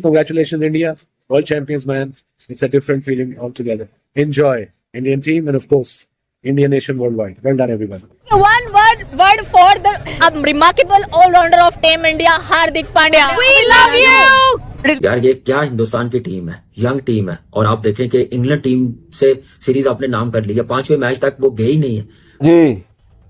Congratulations, India. World champions, man. It's a different feeling altogether. Enjoy. Indian team and, of course, Indian nation worldwide. Well done, everyone. One word for the remarkable all-rounder of Team India, Hardik Pandya. We love you! यार ये क्या हिंदुस्तान की team है, young team है। और आप देखें कि इंग्लैंड टीम से सीरीज आपने नाम कर लिया, 5वें मैच तक वो गए ही नहीं है। जी,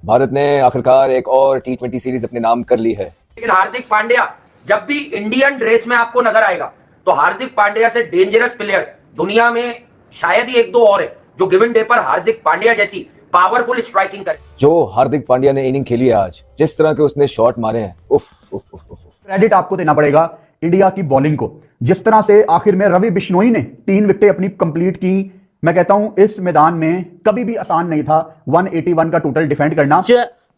भारत ने आखिरकार एक और T20 सीरीज अपने नाम कर ली है। लेकिन हार्दिक पांड्या जब भी इंडियन ड्रेस में आपको नजर आएगा तो हार्दिक पांड्या से डेंजरस प्लेयर दुनिया में शायद ही एक दो और है जो गिवन डे पर हार्दिक पांड्या जैसी पावरफुल स्ट्राइकिंग करे। जो हार्दिक पांड्या ने इनिंग खेली है आज, जिस तरह के उसने शॉट मारे हैं, उफ उफ उफ उफ। क्रेडिट आपको देना पड़ेगा इंडिया की बॉलिंग को। जिस तरह से आखिर में रवि बिश्नोई ने 3 विकेटें अपनी कंप्लीट की, मैं कहता हूं इस मैदान में कभी भी आसान नहीं था 181 का टोटल डिफेंड करना।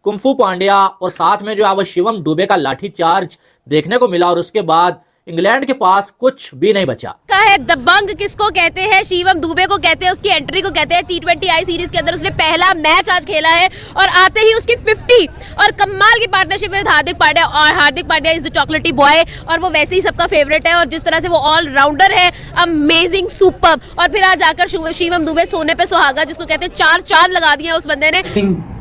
कुंफू पांड्या और साथ में जो है वो शिवम दुबे का लाठी चार्ज देखने को मिला और उसके बाद इंग्लैंड के पास कुछ भी नहीं बचा। है दबंग किसको कहते हैं? शिवम दुबे को कहते हैं, उसकी एंट्री को कहते हैं। T20 आई सीरीज के अंदर उसने पहला मैच आज खेला है और आते ही उसकी 50 और कमाल की पार्टनरशिप विद हार्दिक पांड्या। और हार्दिक पांड्या इज द चॉकलेटी बॉय और वो वैसे ही सबका फेवरेट है और जिस तरह से वो ऑल राउंडर है, अमेजिंग, सुपर। और फिर आज आकर शिवम दुबे सोने पे सुहागा, जिसको कहते हैं 4 चांद लगा दिया उस बंदे ने।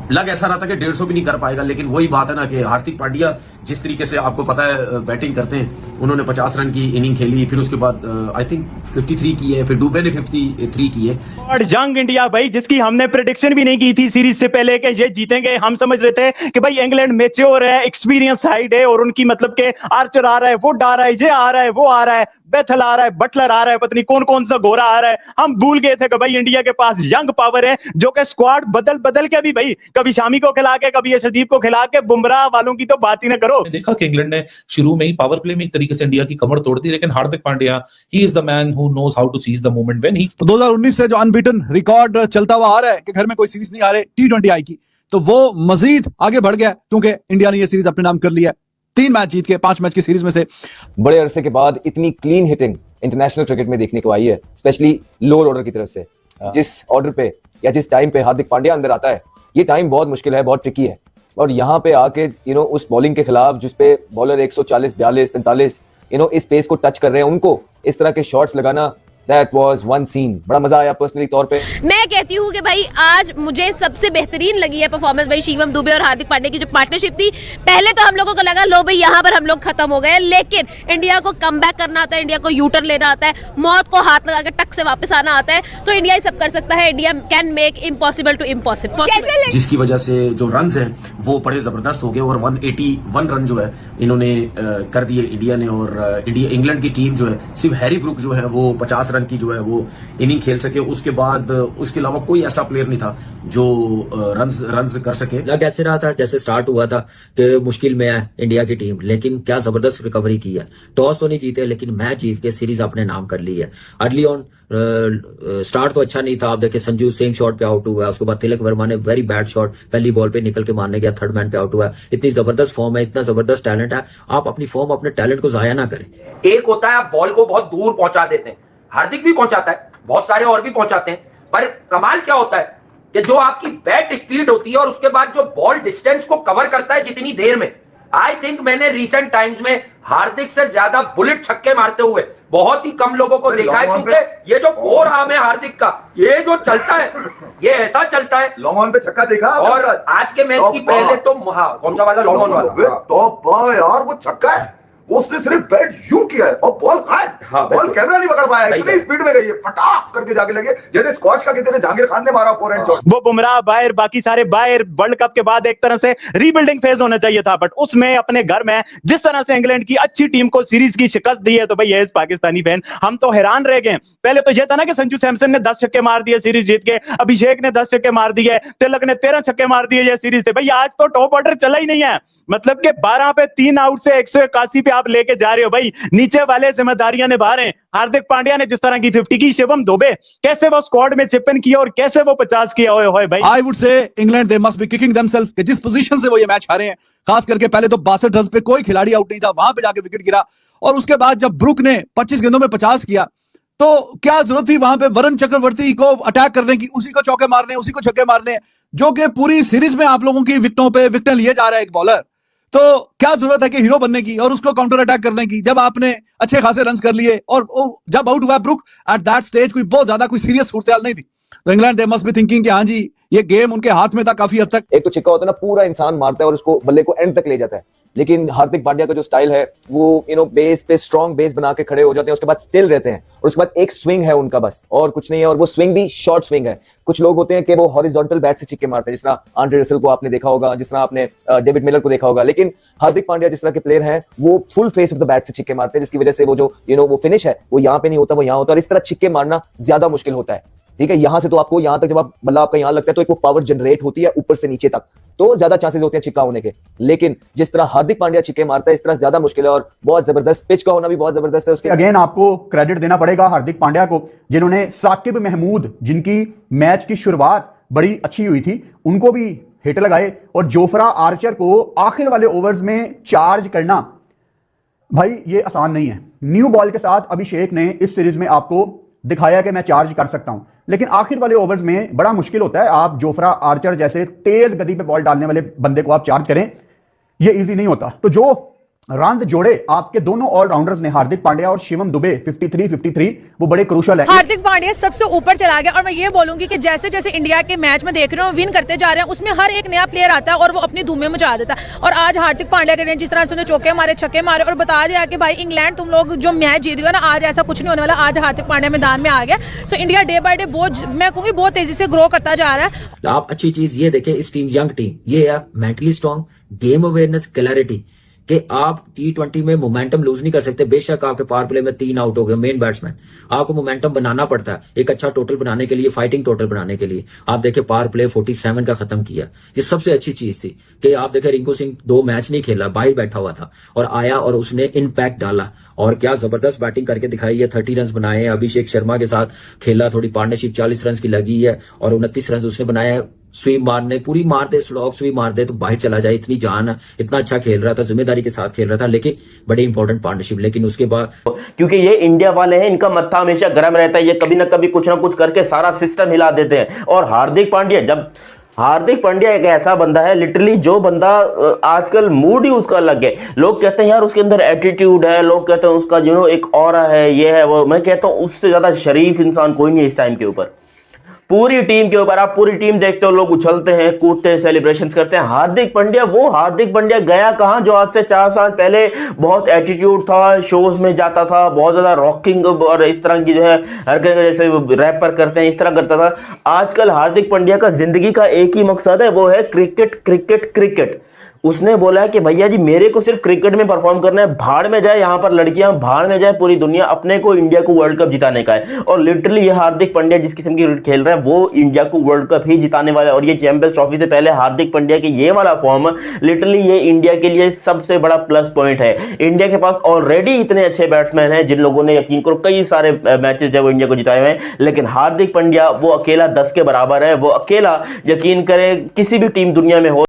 लग ऐसा रहा था कि 150 भी नहीं कर पाएगा, लेकिन वही बात है ना कि हार्दिक पांड्या जिस तरीके से आपको पता है बैटिंग करते हैं, उन्होंने 50 रन की इनिंग खेली, फिर उसके बाद आई थिंक 53 की है, फिर दुबे ने 53 की है। और जंग इंडिया भाई, जिसकी हमने प्रेडिक्शन भी नहीं की थी सीरीज से पहले कि ये जीतेंगे। हम समझ रहे थे कि भाई इंग्लैंड मैच्योर है, एक्सपीरियंस साइड है और उनकी मतलब के आर्चर आ रहा है, वो आ रहा है, ये आ रहा है, वो आ रहा है, बेथल आ रहा है, बटलर आ रहा है, पता नहीं कौन कौन सा घोड़ा आ रहा है। हम भूल गए थे कि भाई इंडिया के पास यंग पावर है जो कि स्क्वाड बदल बदल के भी भाई कभी शामी को खिला के, कभी यशदीप को खिला के, बुमराह वालों की तो बात ही ना करो। देखा कि इंग्लैंड ने शुरू में ही पावर प्ले में एक तरीके से इंडिया की कमर तोड़ दी, लेकिन Hardik Pandya he is the man who knows how to seize the moment when he. तो 2019 से जो अनबीटन रिकॉर्ड चलता हुआ आ रहा है कि घर में कोई सीरीज नहीं हारे T20 आई की, तो वो मजीद आगे बढ़ गया क्योंकि इंडिया ने ये सीरीज अपने नाम कर लिया है। 3 मैच जीत के 5 मैच की सीरीज में से बड़े अरसे के बाद इतनी क्लीन हिटिंग इंटरनेशनल क्रिकेट में देखने को आई है, स्पेशली लोअर ऑर्डर की तरफ से। जिस ऑर्डर पे या जिस टाइम पे हार्दिक पांड्या अंदर आता है, ये टाइम बहुत मुश्किल है, बहुत ट्रिकी है। और यहाँ पे आके उस बॉलिंग के खिलाफ जिसपे बॉलर 140, 42, 45 इस पेस को टच कर रहे हैं, उनको इस तरह के शॉट्स लगाना, That was one scene. बड़ा मजा आया पर्सनली तौर पे। मैं कहती हूँ कि भाई आज मुझे सबसे बेहतरीन लगी है परफॉर्मेंस भाई शिवम दुबे और हार्दिक पांड्या की जो पार्टनरशिप थी। पहले तो हम लोगों को लगा लो भाई यहाँ पर हम लोग खत्म हो गए, लेकिन इंडिया को कम बैक करना आता है, इंडिया को यूटर्न लेना आता है, मौत को हाथ लगा के टक से वापस आना आता है। तो इंडिया ही सब कर सकता है। India can make impossible to impossible. जिसकी वजह से जो रन है वो बड़े जबरदस्त हो गए और 181 रन जो है इन्होंने कर दिए इंडिया ने। और इंग्लैंड की टीम जो है, सिर्फ हैरी ब्रुक जो है वो 50 रन की जो है वो इनिंग खेल सके। उसके बाद उसके अलावा कोई ऐसा प्लेयर नहीं था जो रन कर सके। लग ऐसे रहा था जैसे स्टार्ट हुआ था कि मुश्किल में है इंडिया की टीम, लेकिन क्या जबरदस्त रिकवरी की है। टॉस तो नहीं जीते लेकिन मैच जीत के सीरीज अपने नाम कर ली है। अर्ली ऑन स्टार्ट तो अच्छा नहीं था, आप देखे संजू सिंह शॉट पे आउट हुआ है, उसके बाद तिलक वर्मा ने वेरी बैड शॉट पहली बॉल पे निकल के मारने गया, थर्ड मैन पे आउट हुआ है। इतनी जबरदस्त फॉर्म है, इतना जबरदस्त टैलेंट है, आप अपनी फॉर्म अपने टैलेंट को जाया ना करें। एक होता है आप बॉल को बहुत दूर पहुंचा देते हैं, हार्दिक भी पहुंचाता है, बहुत सारे और भी पहुंचाते हैं, पर कमाल क्या होता है कि जो आपकी बैट स्पीड होती है और उसके बाद जो बॉल डिस्टेंस को कवर करता है जितनी देर में, आई थिंक मैंने रिसेंट टाइम्स में हार्दिक से ज्यादा बुलेट छक्के मारते हुए बहुत ही कम लोगों को देखा है। क्योंकि ये जो 4 आर्म है हार्दिक का, ये जो चलता है ये ऐसा चलता है। लॉन्ग ऑन पे छक्का देखा और आज के मैच की पहले तो कौन सा वाला लॉन्ग ऑन वाला, तो यार वो छक्का है, उसने सिर्फ बैट यूं किया है और बॉल बॉल कैमरा नहीं पकड़ पाया, इतनी स्पीड में गई है, फटाफ करके जाके लगे जैसे स्क्वॉश का किसी ने जहांगीर खान ने मारा फोरहैंड शॉट। वो बुमराह बाहर, बाकी सारे बाहर। वर्ल्ड कप के बाद एक तरह से रीबिल्डिंग फेज होना चाहिए था, बट उसमें अपने घर में जिस तरह से इंग्लैंड की अच्छी टीम को सीरीज की शिकस्त दी है, तो भाई यस पाकिस्तानी फैन हम तो हैरान रह गए। पहले तो यह था ना कि संजू सैमसन ने 10 छक्के मार दिए सीरीज जीत के, अभिषेक ने 10 छक्के मार दिए, तिलक ने 13 छक्के मार दिए ये सीरीज थे। भाई आज तो टॉप ऑर्डर चला ही नहीं है, मतलब कि 12 पे 3 आउट से 181 पे आप लेके जा रहे हो। भाई नीचे वाले जिम्मेदारियां निभा रहे हैं। हार्दिक पांड्या ने जिस तरह की 50 की, शिवम दुबे कैसे वो स्क्वाड में चिपन किया और कैसे वो 50 किया हुए भाई। I would say England they must be kicking themselves कि जिस पोजीशन से वो ये मैच हारे हैं, खास करके पहले तो 62 रन पे कोई खिलाड़ी आउट नहीं था, वहां पे जाके विकेट गिरा और उसके बाद जब ब्रुक ने 25 गेंदों में 50 किया, तो क्या जरूरत थी वहां पे वरुण चक्रवर्ती को अटैक करने की, उसी को चौके मारने, उसी को छक्के मारने, जो कि पूरी सीरीज में आप लोगों की विकेटों पे विकेट लिए जा रहा है एक बॉलर। तो क्या जरूरत है कि हीरो बनने की और उसको काउंटर अटैक करने की, जब आपने अच्छे खासे रन कर लिए और जब आउट हुआ ब्रुक एट दैट स्टेज कोई बहुत ज्यादा कोई सीरियस सूरत नहीं थी। तो England they must be thinking कि हाँ जी ये गेम उनके हाथ में था काफी हद तक। एक तो छिक्का होता है ना, पूरा इंसान मारता है और उसको बल्ले को एंड तक ले जाता है, लेकिन हार्दिक पांड्या का जो स्टाइल है वो बेस पे स्ट्रॉन्ग बेस बना के खड़े हो जाते हैं, उसके बाद स्टिल रहते हैं और उसके बाद एक स्विंग है उनका बस और कुछ नहीं है, और वो स्विंग भी शॉर्ट स्विंग है। कुछ लोग होते हैं कि वो हॉरिजॉन्टल बैट से छिक्के मारते हैं, जिस तरह आंड्रे रसेल को आपने देखा होगा, जिस तरह आपने डेविड मिलर को देखा होगा, लेकिन हार्दिक पांड्या जिस तरह के प्लेयर हैं वो full face of the bat से छिक्के मारते हैं, जिसकी वजह से वो जो वो फिनिश है वो यहाँ पे नहीं होता, वो यहाँ होता है, और इस तरह छिक्के मारना ज्यादा मुश्किल होता है। ठीक है, यहां से तो आपको यहां तक जब आप बल्ला आपका यहां लगता है तो एक वो पावर जनरेट होती है ऊपर से नीचे तक, तो ज्यादा चांसेस होते हैं छिक्का होने के। लेकिन जिस तरह हार्दिक पांड्या छिक्के मारता है इस तरह ज्यादा मुश्किल है, और बहुत जबरदस्त पिच का होना भी बहुत जबरदस्त है उसके। अगेन आपको क्रेडिट देना पड़ेगा हार्दिक पांड्या को, जिन्होंने साकिब महमूद, जिनकी मैच की शुरुआत बड़ी अच्छी हुई थी, उनको भी हिट लगाए, और जोफ्रा आर्चर को आखिर वाले ओवर्स में चार्ज करना भाई ये आसान नहीं है। न्यू बॉल के साथ अभिषेक ने इस सीरीज में आपको दिखाया कि मैं चार्ज कर सकता हूं, लेकिन आखिर वाले ओवर्स में बड़ा मुश्किल होता है। आप जोफ्रा आर्चर जैसे तेज गति पे बॉल डालने वाले बंदे को आप चार्ज करें, ये इजी नहीं होता। तो जो रन जोड़े आपके दोनों ऑलराउंडर्स ने, हार्दिक पांड्या और शिवम दुबे 53 वो बड़े क्रूशल है। हार्दिक पांड्या सबसे ऊपर चला गया, और मैं ये बोलूंगी कि जैसे जैसे इंडिया के मैच में देख रहे हो विन करते जा रहे हैं, उसमें हर एक नया प्लेयर आता है और वो अपनी धूम में मचा देता है। और आज हार्दिक पांड्या के जिस तरह से उन्होंने चौके मारे, छक्के मारे और बता दिया कि भाई इंग्लैंड तुम लोग जो मैच जीत गए ना, आज ऐसा कुछ नहीं होने वाला, आज हार्दिक पांड्या मैदान में आ गया। So India day by day बहुत, मैं कहूंगी बहुत तेजी से ग्रो करता जा रहा है। आप अच्छी चीज ये देखें, इस टीम यंग टीम ये है, mentally strong, game awareness, clarity, कि आप T20 में मोमेंटम लूज नहीं कर सकते। बेशक आपके पावर प्ले में 3 आउट हो गए मेन बैट्समैन, आपको मोमेंटम बनाना पड़ता है एक अच्छा टोटल बनाने के लिए, फाइटिंग टोटल बनाने के लिए। आप देखें पावर प्ले 47 का खत्म किया, ये सबसे अच्छी चीज थी। कि आप देखें रिंकू सिंह 2 मैच नहीं खेला, बाहर बैठा हुआ था और आया और उसने इम्पैक्ट डाला और क्या जबरदस्त बैटिंग करके दिखाई है। 30 रन बनाए हैं, अभिषेक शर्मा के साथ खेला, थोड़ी पार्टनरशिप 40 रन की लगी है और 29 रन उसने बनाए हैं। स्वीप मारने पूरी मार दे, स्लॉग स्वीप मार दे तो बाहर चला जाए, इतनी जान है, इतना अच्छा खेल रहा था, जिम्मेदारी के साथ खेल रहा था, लेकिन बड़े इंपॉर्टेंट पार्टनरशिप। लेकिन उसके बाद क्योंकि ये इंडिया वाले हैं, इनका मत्था हमेशा गर्म रहता है, ये कभी ना कभी कुछ ना कुछ करके सारा सिस्टम हिला देते हैं। और हार्दिक पांड्या एक ऐसा बंदा है, लिटरली जो बंदा आजकल मूड ही उसका अलग है। लोग कहते हैं यार उसके अंदर एटीट्यूड है, लोग कहते हैं उसका एक ऑरा है, ये है वो। मैं कहता हूं उससे ज्यादा शरीफ इंसान कोई नहीं है इस टाइम के ऊपर। पूरी टीम के ऊपर आप पूरी टीम देखते हो, लोग उछलते हैं, कूदते हैं, सेलिब्रेशंस करते हैं। हार्दिक पांड्या गया कहां जो आज से 4 साल पहले बहुत एटीट्यूड था, शोज में जाता था, बहुत ज्यादा रॉकिंग और इस तरह की जो है हरकत, जैसे रैपर करते हैं इस तरह करता था। आजकल हार्दिक पांड्या का जिंदगी का एक ही मकसद है, वो है क्रिकेट क्रिकेट क्रिकेट। उसने बोला है कि भैया जी मेरे को सिर्फ क्रिकेट में परफॉर्म करना है, भाड़ में जाए यहाँ पर लड़कियां, भाड़ में जाए पूरी दुनिया, अपने को इंडिया को वर्ल्ड कप जिताने का है। और लिटरली ये हार्दिक पांड्या जिस किस्म की क्रिकेट खेल रहा है वो इंडिया को वर्ल्ड कप ही जिताने वाला है। और ये चैंपियंस ट्रॉफी से पहले हार्दिक पांड्या के ये वाला फॉर्म, लिटरली ये इंडिया के लिए सबसे बड़ा प्लस पॉइंट है। इंडिया के पास ऑलरेडी इतने अच्छे बैट्समैन हैं जिन लोगों ने यकीन करो कई सारे मैचेस जब इंडिया को जिताए हुए हैं, लेकिन हार्दिक पांड्या वो अकेला 10 के बराबर है। वो अकेला यकीन करे किसी भी टीम दुनिया में हो।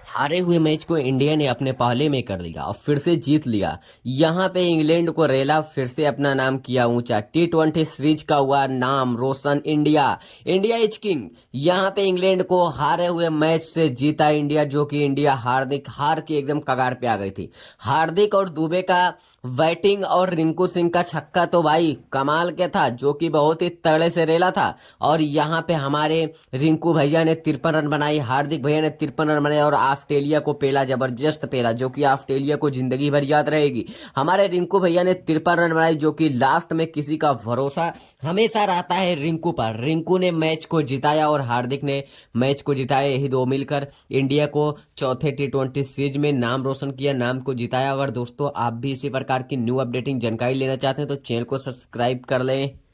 हारे हुए मैच को इंडिया ने अपने पहले में कर लिया और फिर से जीत लिया। यहाँ पे इंग्लैंड को रेला, फिर से अपना नाम किया ऊंचा। T20 सीरीज का हुआ नाम रोशन। India is king. यहाँ पे इंग्लैंड को हारे हुए मैच से जीता इंडिया, जो कि इंडिया हार के एकदम कगार पे आ गई थी। हार्दिक और दुबे का बैटिंग और रिंकू सिंह का छक्का तो भाई कमाल के था, जो कि बहुत ही तगड़े से रेला था। और यहाँ पे हमारे रिंकू भैया ने 53 रन बनाई, हार्दिक भैया ने 53 रन बनाए और ऑस्ट्रेलिया को पेला, जबरदस्त पेला, जो कि ऑस्ट्रेलिया को जिंदगी भर याद रहेगी। हमारे रिंकू भैया ने 53 रन बनाई, जो कि लास्ट में किसी का भरोसा हमेशा रहता है रिंकू पर। रिंकू ने मैच को जिताया और हार्दिक ने मैच को जिताया। यही दो मिलकर इंडिया को चौथे T20 सीरीज में नाम रोशन किया, नाम को जिताया। अगर दोस्तों आप भी इसी प्रकार की न्यू अपडेटिंग जानकारी लेना चाहते हैं तो चैनल को सब्सक्राइब कर लें।